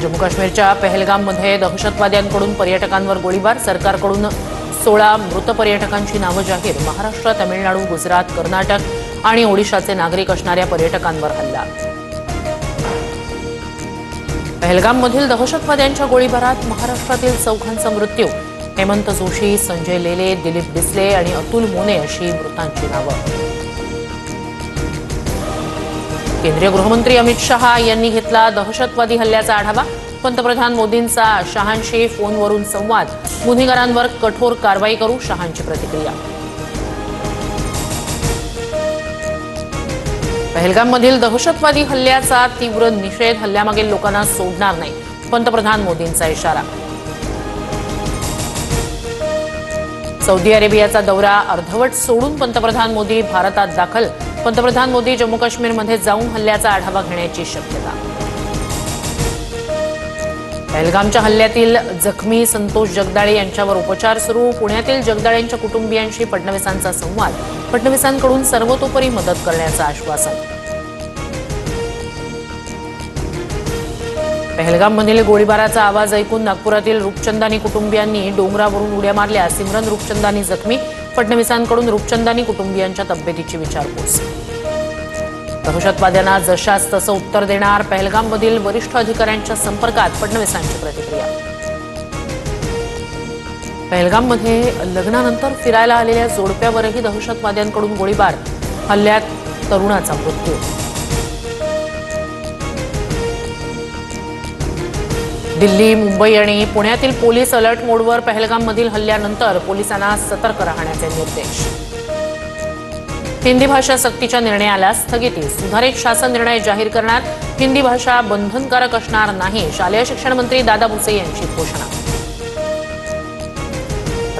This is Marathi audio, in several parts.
जम्मू काश्मीरच्या पहलगाममध्ये दहशतवाद्यांकडून पर्यटकांवर गोळीबार, सरकारकडून 16 मृत पर्यटकांची नावं जाहीर। महाराष्ट्र, तमिळनाडू, गुजरात, कर्नाटक आणि ओडिशाचे नागरिक असणाऱ्या पर्यटकांवर हल्ला। पहलगाममधील दहशतवाद्यांच्या गोळीबारात महाराष्ट्रातील 4 मृत्यू। हेमंत जोशी, संजय लेले, दिलीप डिसले आणि अतुल मोने अशी मृतांची नावं। केंद्रीय गृहमंत्री अमित शहा यांनी घेतला दहशतवादी हल्ल्याचा आढावा। पंतप्रधान मोदींचा शहांशी फोनवरून संवाद। गुन्हेगारांवर कठोर कारवाई करू, शहांची प्रतिक्रिया। पहलगाममधील दहशतवादी हल्ल्याचा तीव्र निषेध, हल्ल्यामागील लोकांना सोडणार नाही, पंतप्रधान मोदींचा इशारा। सौदी अरेबियाचा दौरा अर्धवट सोडून पंतप्रधान मोदी भारतात दाखल। पंतप्रधान मोदी जम्मू काश्मीरमध्ये जाऊन हल्ल्याचा आढावा घेण्याची शक्यता। पहलगामच्या हल्ल्यातील जखमी संतोष जगदाळे यांच्यावर उपचार सुरू। पुण्यातील जगदाळेंच्या कुटुंबियांशी फडणवीसांचा संवाद। फडणवीसांकडून सर्वतोपरी मदत करण्याचं आश्वासन। पहलगाममधील गोळीबाराचा आवाज ऐकून नागपुरातील रूपचंदानी कुटुंबियांनी डोंगरावरून उड्या मारल्या। सिमरन रूपचंदानी जखमी। फडणवीसांकडून रूपचंदानी कुटुंबियांच्या तब्येतीची विचारपूस। दहशतवाद्यांना जशास तसं उत्तर देणार, पहलगाममधील वरिष्ठ अधिकाऱ्यांच्या संपर्कात, फडणवीसांची प्रतिक्रिया। पहलगाममध्ये लग्नानंतर फिरायला आलेल्या जोडप्यावरही दहशतवाद्यांकडून गोळीबार, हल्ल्यात तरुणाचा मृत्यू। दिल्ली, मुंबई आणि पुण्यातील पोलीस अलर्ट मोडवर। पहलगाममधील हल्ल्यानंतर पोलिसांना सतर्क राहण्याचे निर्देश। हिंदी भाषा सक्तीच्या निर्णयाला स्थगिती, सुधारित शासन निर्णय जाहीर करणार। हिंदी भाषा बंधनकारक असणार नाही, शालेय शिक्षण मंत्री दादा भुसे यांची घोषणा।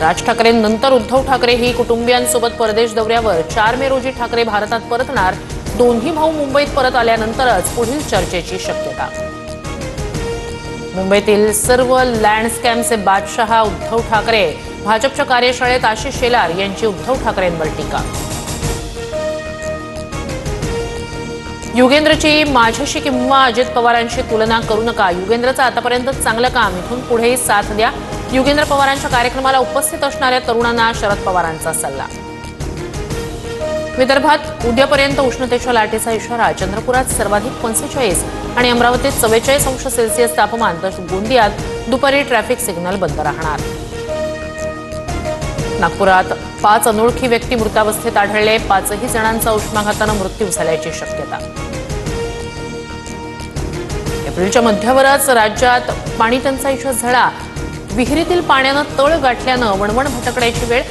राज ठाकरेंनंतर उद्धव ठाकरे ही कुटुंबियांसोबत परदेश दौऱ्यावर। 4 मे रोजी ठाकरे भारतात परतणार। दोन्ही भाऊ मुंबईत परत आल्यानंतरच पुढील चर्चेची शक्यता। मुंबईतील सर्व लँड स्कॅमचे बादशहा उद्धव ठाकरे। भाजपच्या कार्यशाळेत आशिष शेलार यांची उद्धव ठाकरेंवर टीका। युगेंद्रची माझ्याशी किंवा अजित पवारांशी तुलना करू नका, युगेंद्रचं आतापर्यंत चांगलं काम, इथून पुढेही साथ द्या। युगेंद्र पवारांच्या कार्यक्रमाला उपस्थित असणाऱ्या तरुणांना शरद पवारांचा सल्ला। विदर्भात उद्यापर्यंत उष्णतेच्या लाटेचा इशारा। चंद्रपुरात सर्वाधिक 45 आणि अमरावतीत 44 अंश सेल्सिअस तापमान, तर गोंदियात दुपारी ट्रॅफिक सिग्नल बंद राहणार। नागपुरात 5 अनोळखी व्यक्ती मृतावस्थेत आढळले। 5ही जणांचा उष्माघातानं मृत्यू झाल्याची शक्यता। एप्रिलच्या मध्यावरच राज्यात पाणी टंचाईच्या झळा। विहिरीतील पाण्यानं तळ गाठल्यानं वणवण भटकण्याची वेळ।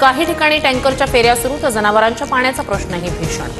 काही ठिकाणी टँकरच्या फेऱ्या सुरू, तर जनावरांच्या पाण्याचा प्रश्नही भीषण।